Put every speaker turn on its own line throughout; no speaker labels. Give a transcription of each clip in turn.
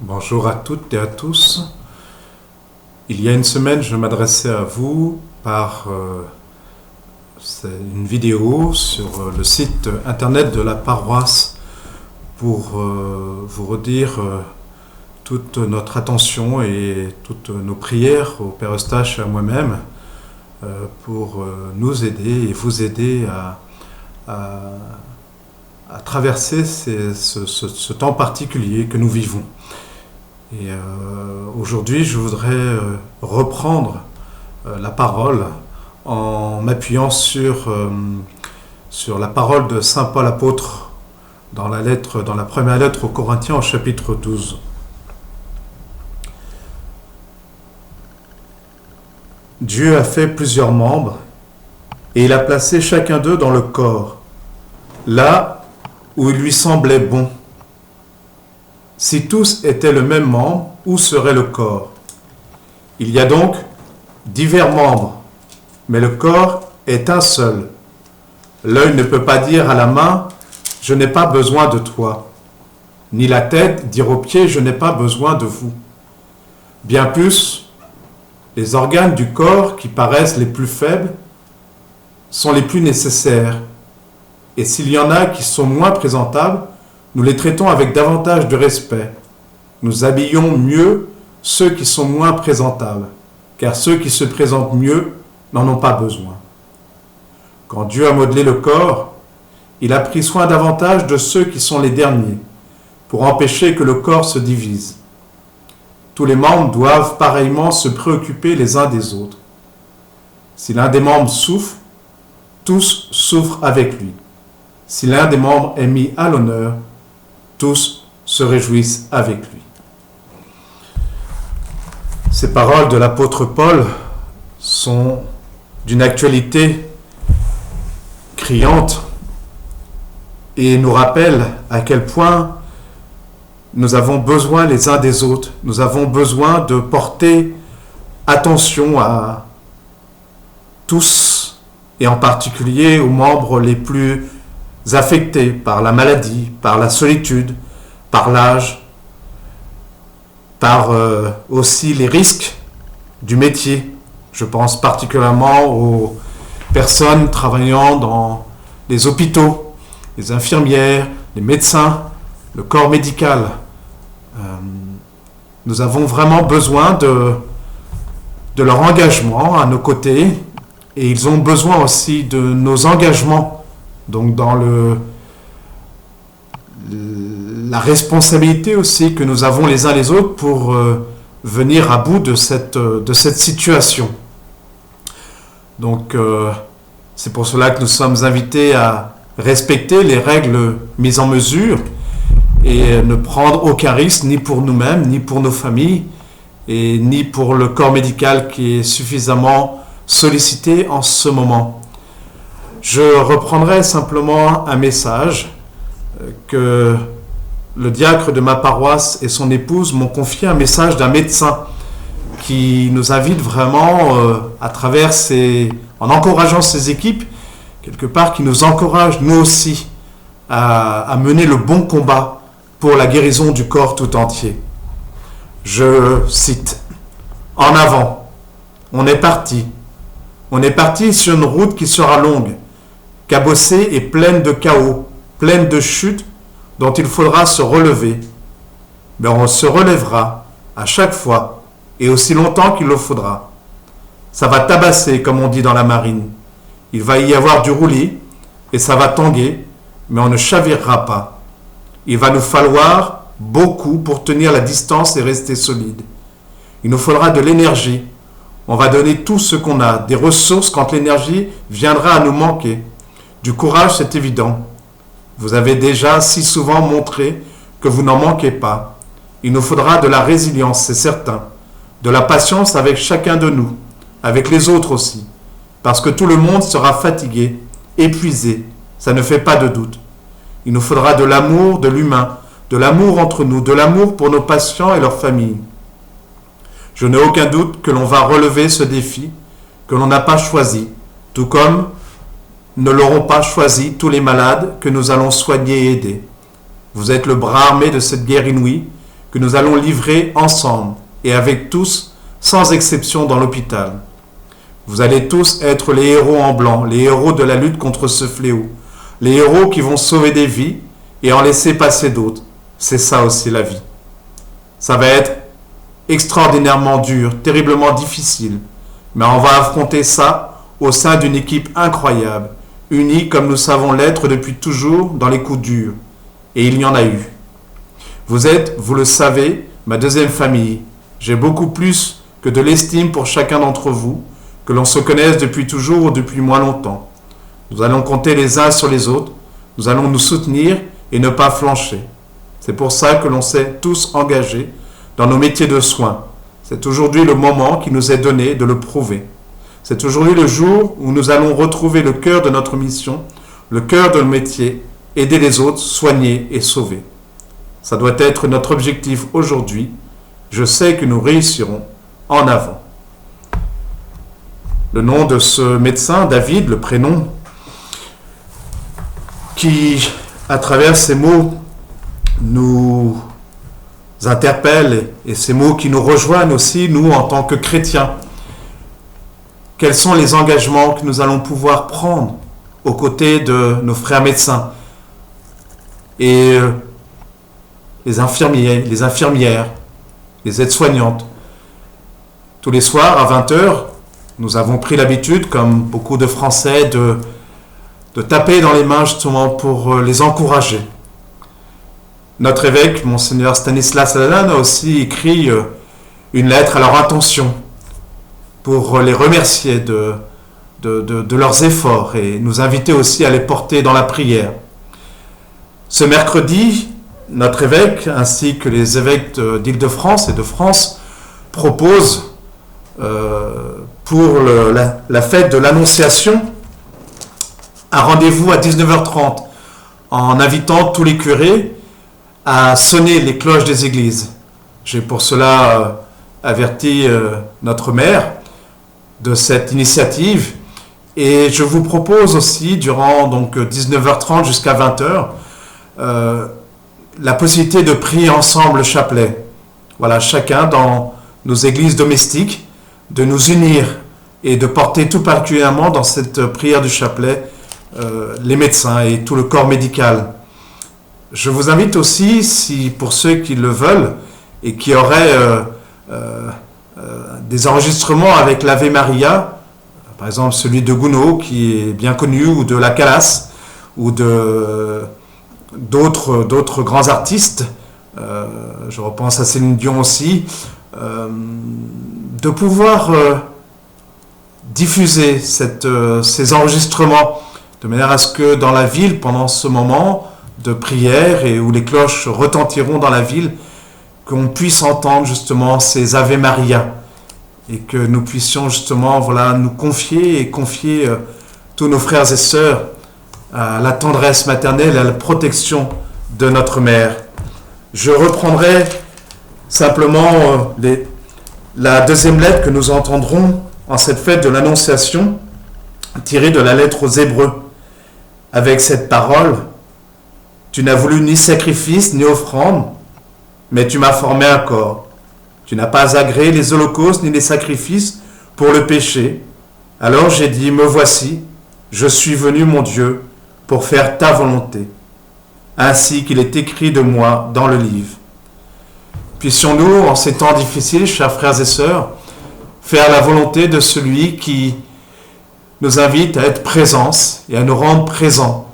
Bonjour à toutes et à tous. Il y a une semaine, je m'adressais à vous par une vidéo sur le site internet de la paroisse pour vous redire toute notre attention et toutes nos prières au Père Eustache et à moi-même pour nous aider et vous aider à traverser ce temps particulier que nous vivons. Et aujourd'hui, je voudrais reprendre la parole en m'appuyant sur la parole de Saint Paul apôtre dans la première lettre aux Corinthiens au chapitre 12. Dieu a fait plusieurs membres et il a placé chacun d'eux dans le corps, là où il lui semblait bon. Si tous étaient le même membre, où serait le corps? Il y a donc divers membres, mais le corps est un seul. L'œil ne peut pas dire à la main « Je n'ai pas besoin de toi », ni la tête dire aux pieds « Je n'ai pas besoin de vous ». Bien plus, les organes du corps qui paraissent les plus faibles sont les plus nécessaires. Et s'il y en a qui sont moins présentables, nous les traitons avec davantage de respect. Nous habillons mieux ceux qui sont moins présentables, car ceux qui se présentent mieux n'en ont pas besoin. Quand Dieu a modelé le corps, il a pris soin davantage de ceux qui sont les derniers, pour empêcher que le corps se divise. Tous les membres doivent pareillement se préoccuper les uns des autres. Si l'un des membres souffre, tous souffrent avec lui. Si l'un des membres est mis à l'honneur, tous se réjouissent avec lui. Ces paroles de l'apôtre Paul sont d'une actualité criante et nous rappellent à quel point nous avons besoin les uns des autres. Nous avons besoin de porter attention à tous et en particulier aux membres les plus affectés par la maladie, par la solitude, par l'âge, par aussi les risques du métier. Je pense particulièrement aux personnes travaillant dans les hôpitaux, les infirmières, les médecins, le corps médical. Nous avons vraiment besoin de leur engagement à nos côtés et ils ont besoin aussi de nos engagements. Donc dans la responsabilité aussi que nous avons les uns les autres pour venir à bout de cette situation. Donc c'est pour cela que nous sommes invités à respecter les règles mises en mesure et ne prendre aucun risque ni pour nous-mêmes, ni pour nos familles, et ni pour le corps médical qui est suffisamment sollicité en ce moment. Je reprendrai simplement un message que le diacre de ma paroisse et son épouse m'ont confié, un message d'un médecin qui nous invite vraiment à travers en encourageant ses équipes, quelque part qui nous encourage nous aussi à mener le bon combat pour la guérison du corps tout entier. Je cite: « En avant, on est parti. On est parti sur une route qui sera longue, cabossée et pleine de chaos, pleine de chutes dont il faudra se relever. Mais on se relèvera à chaque fois et aussi longtemps qu'il le faudra. Ça va tabasser, comme on dit dans la marine. Il va y avoir du roulis et ça va tanguer, mais on ne chavirera pas. Il va nous falloir beaucoup pour tenir la distance et rester solide. Il nous faudra de l'énergie. On va donner tout ce qu'on a, des ressources quand l'énergie viendra à nous manquer. Du courage, c'est évident. Vous avez déjà si souvent montré que vous n'en manquez pas. Il nous faudra de la résilience, c'est certain. De la patience avec chacun de nous, avec les autres aussi. Parce que tout le monde sera fatigué, épuisé, ça ne fait pas de doute. Il nous faudra de l'amour, de l'humain, de l'amour entre nous, de l'amour pour nos patients et leurs familles. Je n'ai aucun doute que l'on va relever ce défi que l'on n'a pas choisi, tout comme ne l'auront pas choisi tous les malades que nous allons soigner et aider. Vous êtes le bras armé de cette guerre inouïe que nous allons livrer ensemble et avec tous, sans exception dans l'hôpital. Vous allez tous être les héros en blanc, les héros de la lutte contre ce fléau, les héros qui vont sauver des vies et en laisser passer d'autres. C'est ça aussi la vie. Ça va être extraordinairement dur, terriblement difficile, mais on va affronter ça au sein d'une équipe incroyable, unie comme nous savons l'être depuis toujours dans les coups durs. Et il y en a eu. Vous êtes, vous le savez, ma deuxième famille. J'ai beaucoup plus que de l'estime pour chacun d'entre vous, que l'on se connaisse depuis toujours ou depuis moins longtemps. Nous allons compter les uns sur les autres, nous allons nous soutenir et ne pas flancher. C'est pour ça que l'on s'est tous engagés dans nos métiers de soins. C'est aujourd'hui le moment qui nous est donné de le prouver. C'est aujourd'hui le jour où nous allons retrouver le cœur de notre mission, le cœur de nos métiers, aider les autres, soigner et sauver. Ça doit être notre objectif aujourd'hui. Je sais que nous réussirons. En avant. Le nom de ce médecin, David, le prénom, qui, à travers ces mots, nous interpelle et ces mots qui nous rejoignent aussi, nous, en tant que chrétiens. Quels sont les engagements que nous allons pouvoir prendre aux côtés de nos frères médecins et les infirmières, les aides-soignantes. Tous les soirs, à 20h, nous avons pris l'habitude, comme beaucoup de Français, de taper dans les mains justement pour les encourager. Notre évêque, Monseigneur Stanislas Lalanne, a aussi écrit une lettre à leur intention pour les remercier de leurs efforts et nous inviter aussi à les porter dans la prière. Ce mercredi, notre évêque, ainsi que les évêques d'Île-de-France et de France, proposent pour la fête de l'Annonciation un rendez-vous à 19h30 en invitant tous les curés à sonner les cloches des églises. J'ai pour cela averti notre maire de cette initiative et je vous propose aussi durant donc 19h30 jusqu'à 20h la possibilité de prier ensemble le chapelet. Voilà, chacun dans nos églises domestiques, de nous unir et de porter tout particulièrement dans cette prière du chapelet les médecins et tout le corps médical. Je vous invite aussi, si pour ceux qui le veulent et qui auraient des enregistrements avec l'Ave Maria, par exemple celui de Gounod qui est bien connu, ou de la Calas, ou d'autres grands artistes, je repense à Céline Dion aussi, de pouvoir diffuser ces enregistrements de manière à ce que dans la ville, pendant ce moment de prière et où les cloches retentiront dans la ville, qu'on puisse entendre justement ces Ave Maria et que nous puissions justement nous confier et confier tous nos frères et sœurs à la tendresse maternelle et à la protection de notre mère. Je reprendrai simplement la deuxième lettre que nous entendrons en cette fête de l'Annonciation, tirée de la lettre aux Hébreux, avec cette parole: tu n'as voulu ni sacrifice ni offrande, mais tu m'as formé un corps. Tu n'as pas agréé les holocaustes ni les sacrifices pour le péché. Alors j'ai dit, me voici, je suis venu, mon Dieu, pour faire ta volonté, ainsi qu'il est écrit de moi dans le livre. Puissions-nous, en ces temps difficiles, chers frères et sœurs, faire la volonté de celui qui nous invite à être présents et à nous rendre présents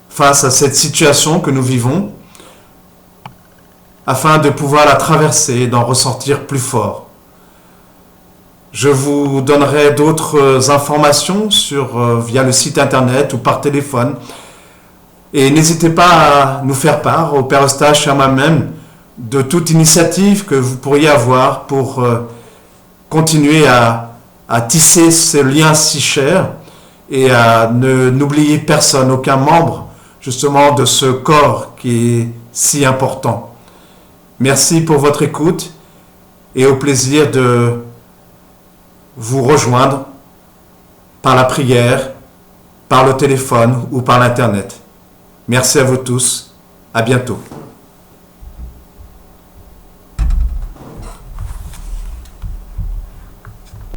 face à cette situation que nous vivons, afin de pouvoir la traverser et d'en ressortir plus fort. Je vous donnerai d'autres informations via le site internet ou par téléphone. Et n'hésitez pas à nous faire part, au Père Eustache et à moi-même, de toute initiative que vous pourriez avoir pour continuer à tisser ce lien si cher et à n'oublier personne, aucun membre, justement, de ce corps qui est si important. Merci pour votre écoute et au plaisir de vous rejoindre par la prière, par le téléphone ou par l'Internet. Merci à vous tous. À bientôt.